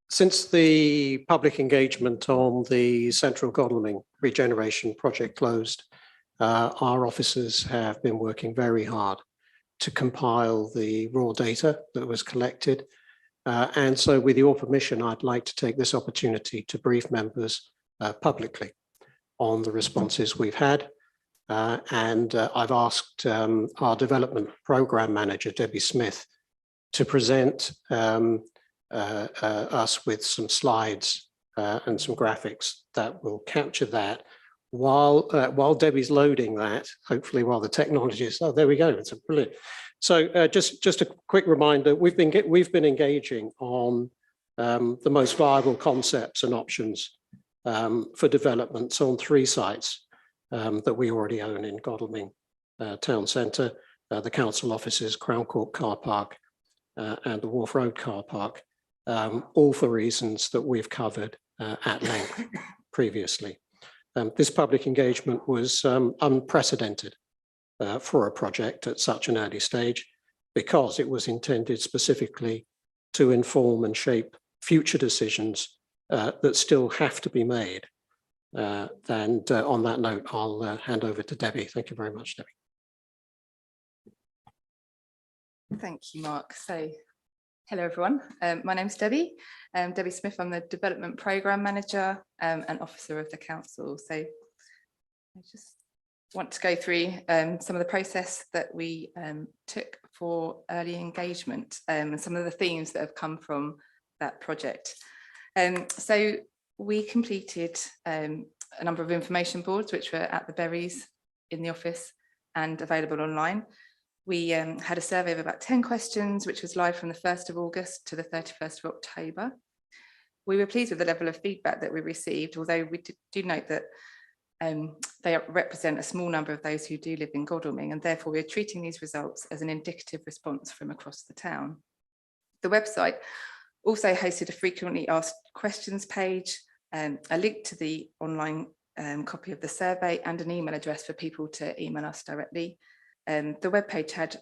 Since the public engagement on the Central Godalming Regeneration Project closed, our officers have been working very hard to compile the raw data that was collected. And so with your permission, I'd like to take this opportunity to brief members publicly on the responses we've had. I've asked our development program manager, Debbie Smith, to present us with some slides and some graphics that will capture that while Debbie's loading that, hopefully while the technology is, oh, there we go, it's a brilliant. So just a quick reminder, we've been engaging on the most viable concepts and options for developments on 3 sites that we already own in Godalming Town Centre, the council offices, Crown Court Car Park, and the Wharf Road Car Park, all for reasons that we've covered at length previously. This public engagement was unprecedented for a project at such an early stage, because it was intended specifically to inform and shape future decisions that still have to be made. And on that note, I'll hand over to Debbie. Thank you very much, Debbie. Thank you, Mark. So, hello everyone. My name's Debbie. Debbie Smith. I'm the Development Programme Manager and Officer of the Council. So, I just want to go through some of the process that we took for early engagement and some of the themes that have come from that project. So, we completed a number of information boards which were at the Berries in the office and available online. We had a survey of about 10 questions, which was live from the 1st of August to the 31st of October. We were pleased with the level of feedback that we received, although we do note that they represent a small number of those who do live in Godalming, and therefore we're treating these results as an indicative response from across the town. The website also hosted a frequently asked questions page, a link to the online copy of the survey, and an email address for people to email us directly. The webpage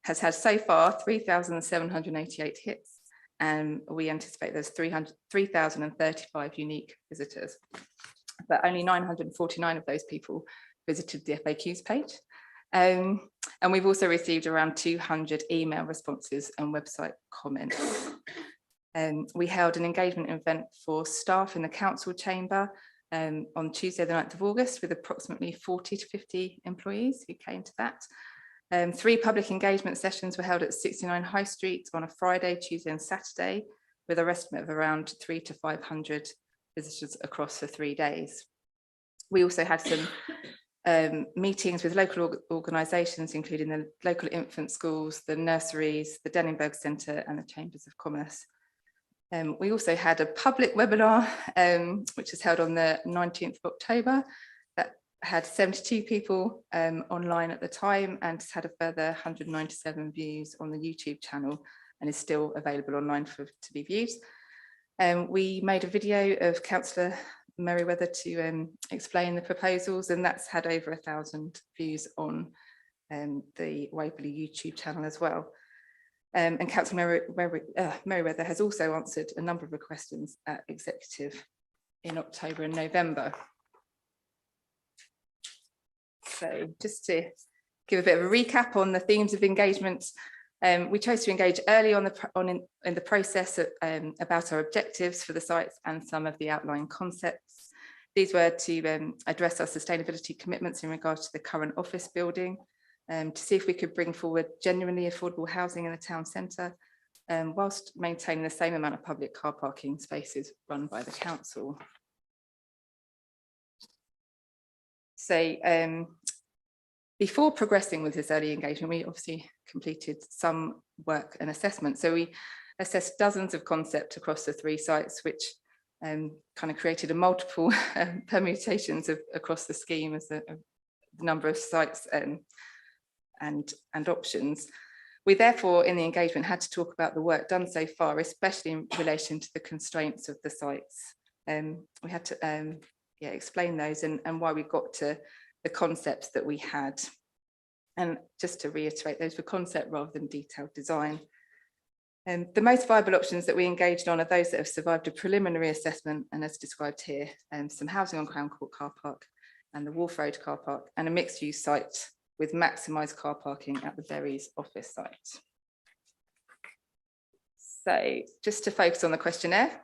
has had so far 3,788 hits, and we anticipate there's 3,035 unique visitors. But only 949 of those people visited the FAQs page. And we've also received around 200 email responses and website comments. We held an engagement event for staff in the council chamber on Tuesday, the 9th of August, with approximately 40 to 50 employees who came to that. 3 public engagement sessions were held at 69 High Street on a Friday, Tuesday and Saturday, with an estimate of around 300 to 500 visitors across the 3 days. We also had some meetings with local organisations, including the local infant schools, the nurseries, the Denningberg Centre and the Chambers of Commerce. We also had a public webinar, which was held on the 19th of October, that had 72 people online at the time, and has had a further 197 views on the YouTube channel, and is still available online to be viewed. We made a video of Councillor Merriweather to explain the proposals, and that's had over 1,000 views on the Waverley YouTube channel as well. And Councillor Merriweather has also answered a number of the questions at Executive in October and November. So just to give a bit of a recap on the themes of engagement, we chose to engage early on in the process about our objectives for the sites and some of the outlying concepts. These were to address our sustainability commitments in regards to the current office building, to see if we could bring forward genuinely affordable housing in the town centre, whilst maintaining the same amount of public car parking spaces run by the council. So before progressing with this early engagement, we obviously completed some work and assessment. So we assessed dozens of concepts across the 3 sites, which kind of created a multiple permutations across the scheme as a number of sites and options. We therefore, in the engagement, had to talk about the work done so far, especially in relation to the constraints of the sites. We had to explain those and why we got to the concepts that we had. And just to reiterate, those were concept rather than detailed design. The most viable options that we engaged on are those that have survived a preliminary assessment and as described here, some housing on Crown Court car park and the Wharf Road car park, and a mixed use site with maximised car parking at the Berries office site. So just to focus on the questionnaire,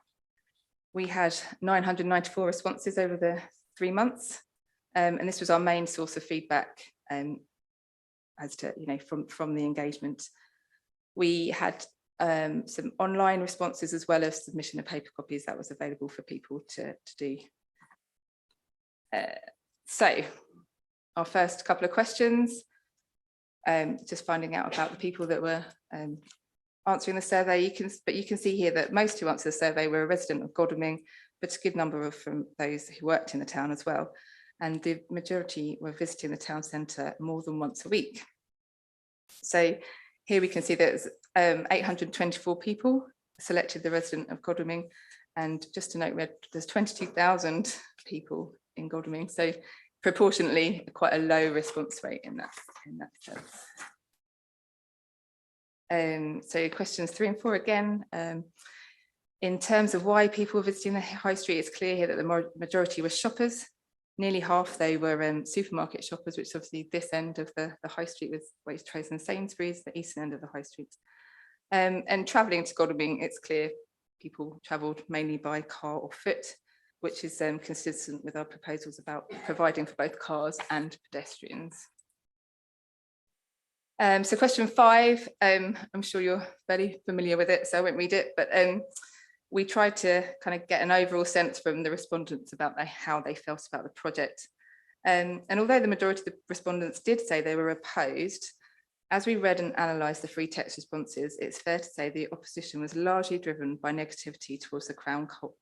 we had 994 responses over the 3 months, and this was our main source of feedback as to, from the engagement. We had some online responses as well as submission of paper copies that was available for people to do. So our first couple of questions, just finding out about the people that were answering the survey. You can see here that most who answered the survey were a resident of Godalming, but a good number from those who worked in the town as well. And the majority were visiting the town centre more than once a week. So here we can see that 824 people selected the resident of Godalming, and just to note, there's 22,000 people in Godalming, so proportionately quite a low response rate in that sense. So questions 3 and 4 again. In terms of why people were visiting the high street, it's clear here that the majority were shoppers. Nearly half they were supermarket shoppers, which is obviously this end of the high street with Waitrose and Sainsbury's, the eastern end of the high street. And travelling to Godalming, it's clear people travelled mainly by car or foot, which is consistent with our proposals about providing for both cars and pedestrians. So question 5, I'm sure you're very familiar with it, so I won't read it, but we tried to kind of get an overall sense from the respondents about how they felt about the project. And although the majority of the respondents did say they were opposed, as we read and analysed the free text responses, it's fair to say the opposition was largely driven by negativity towards the Crown Court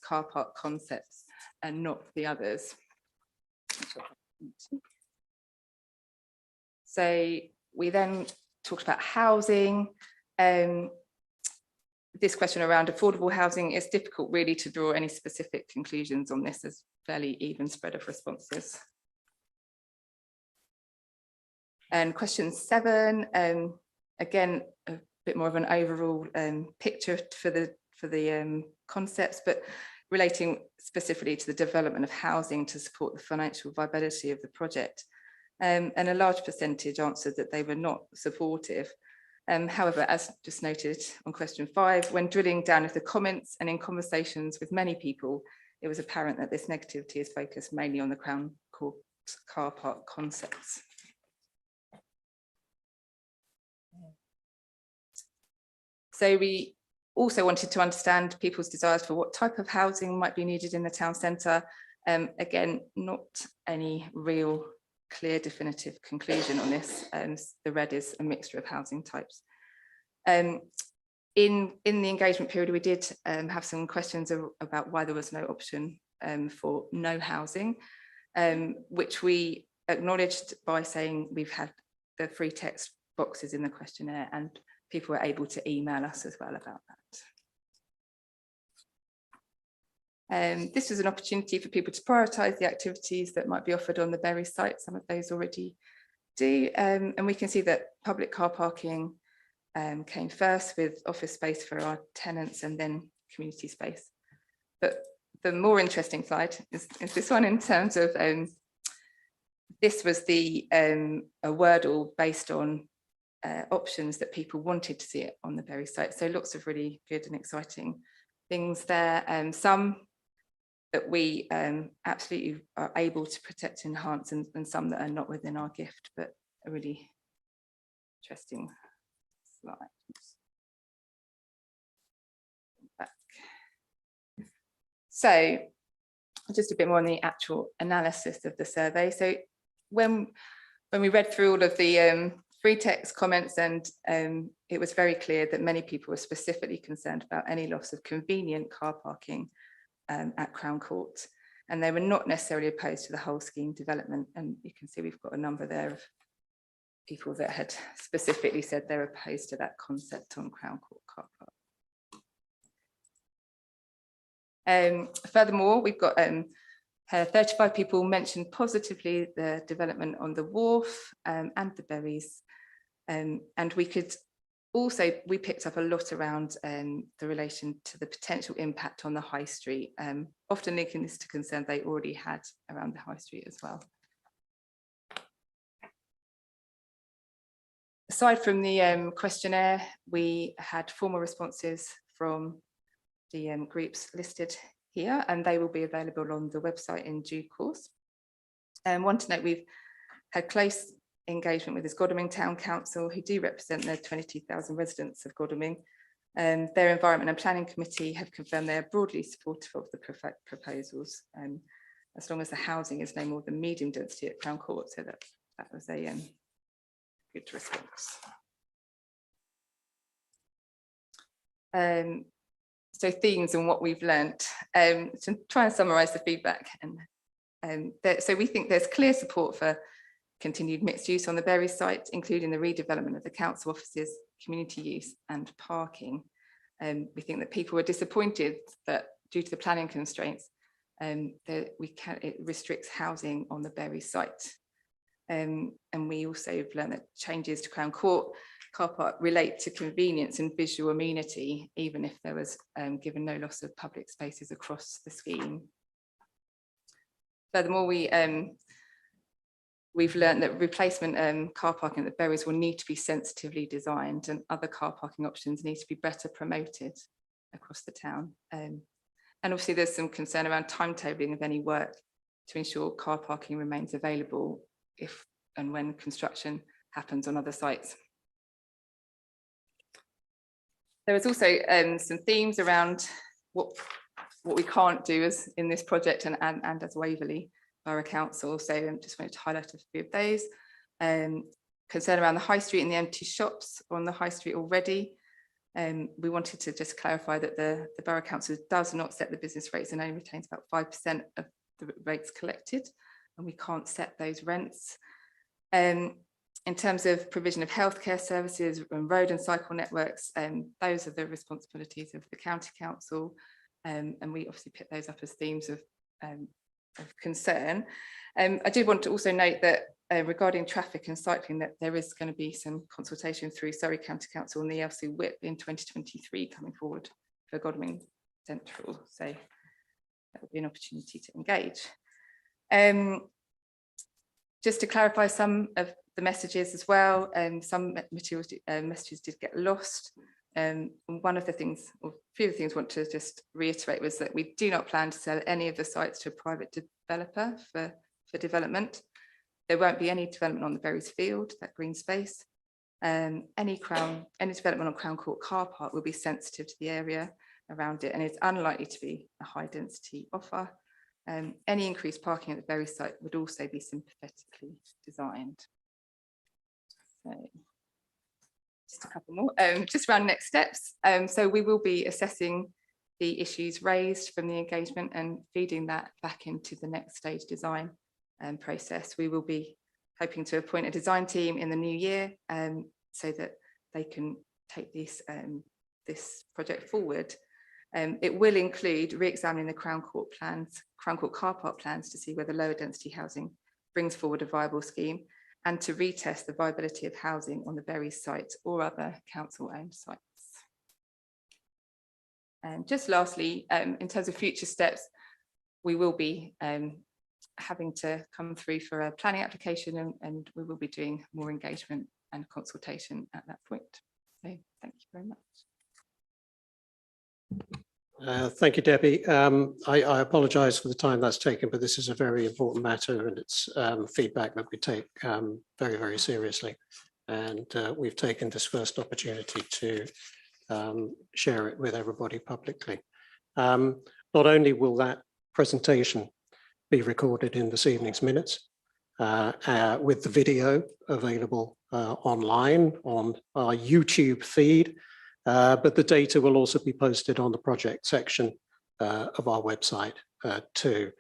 car park concepts and not the others. So we then talked about housing. This question around affordable housing, it's difficult really to draw any specific conclusions on this. As fairly even spread of responses. And question 7, again, a bit more of an overall picture for the concepts, but relating specifically to the development of housing to support the financial viability of the project. And a large percentage answered that they were not supportive. However, as just noted on question 5, when drilling down into the comments and in conversations with many people, it was apparent that this negativity is focused mainly on the Crown Court car park concepts. So we also wanted to understand people's desires for what type of housing might be needed in the town centre. Again, not any real clear definitive conclusion on this. The red is a mixture of housing types. In the engagement period, we did have some questions about why there was no option for no housing, which we acknowledged by saying we've had the free text boxes in the questionnaire and people were able to email us as well about that. This was an opportunity for people to prioritise the activities that might be offered on the Berry site. Some of those already do. And we can see that public car parking came first with office space for our tenants and then community space. But the more interesting slide is this one in terms of, this was a Wordle based on options that people wanted to see it on the Berry site. So lots of really good and exciting things there. Some that we absolutely are able to protect and enhance, and some that are not within our gift, but a really interesting slide. Back. So just a bit more on the actual analysis of the survey. So when we read through all of the free text comments, and it was very clear that many people were specifically concerned about any loss of convenient car parking at Crown Court, and they were not necessarily opposed to the whole scheme development. And you can see we've got a number there of people that had specifically said they're opposed to that concept on Crown Court car park. Furthermore, we've got 35 people mentioned positively the development on the Wharf and the Berries, and we could Also, we picked up a lot around the relation to the potential impact on the high street, often linking this to concerns they already had around the high street as well. Aside from the questionnaire, we had formal responses from the groups listed here, and they will be available on the website in due course. And one to note, we've had close engagement with this Godalming Town Council, who do represent the 22,000 residents of Godalming. Their Environment and Planning Committee have confirmed they are broadly supportive of the proposals, as long as the housing is no more than medium density at Crown Court. So that was a good response. So themes and what we've learnt. To try and summarise the feedback. So we think there's clear support for continued mixed use on the Bury site, including the redevelopment of the council offices, community use and parking. We think that people were disappointed that due to the planning constraints, it restricts housing on the Bury site. And we also have learned that changes to Crown Court car park relate to convenience and visual amenity, even if there was given no loss of public spaces across the scheme. Furthermore, we've learned that replacement car parking at the Berries will need to be sensitively designed, and other car parking options need to be better promoted across the town. And obviously there's some concern around timetabling of any work to ensure car parking remains available if and when construction happens on other sites. There was also some themes around what we can't do as in this project and as Waverley Borough Council. So I just wanted to highlight a few of those. Concern around the high street and the empty shops on the high street already. We wanted to just clarify that the Borough Council does not set the business rates and only retains about 5% of the rates collected, and we can't set those rents. In terms of provision of healthcare services and road and cycle networks, those are the responsibilities of the County Council, and we obviously pick those up as themes of concern. I did want to also note that regarding traffic and cycling, that there is going to be some consultation through Surrey County Council and the LC Whip in 2023 coming forward for Godalming Central, so that will be an opportunity to engage. Just to clarify some of the messages as well, some materials messages did get lost. One of the things, or a few of the things I want to just reiterate was that we do not plan to sell any of the sites to a private developer for development. There won't be any development on the Berries Field, that green space. Any development on Crown Court car park will be sensitive to the area around it, and it's unlikely to be a high density offer. Any increased parking at the Berry site would also be sympathetically designed. So, just a couple more, just around next steps. So we will be assessing the issues raised from the engagement and feeding that back into the next stage design process. We will be hoping to appoint a design team in the new year so that they can take this project forward. It will include re-examining the Crown Court car park plans to see whether lower density housing brings forward a viable scheme, and to retest the viability of housing on the Bury site or other council-owned sites. And just lastly, in terms of future steps, we will be having to come through for a planning application, and we will be doing more engagement and consultation at that point. So thank you very much. Thank you, Debbie. I apologise for the time that's taken, but this is a very important matter, and it's feedback that we take very, very seriously. And we've taken this first opportunity to share it with everybody publicly. Not only will that presentation be recorded in this evening's minutes, with the video available online on our YouTube feed, but the data will also be posted on the project section of our website too.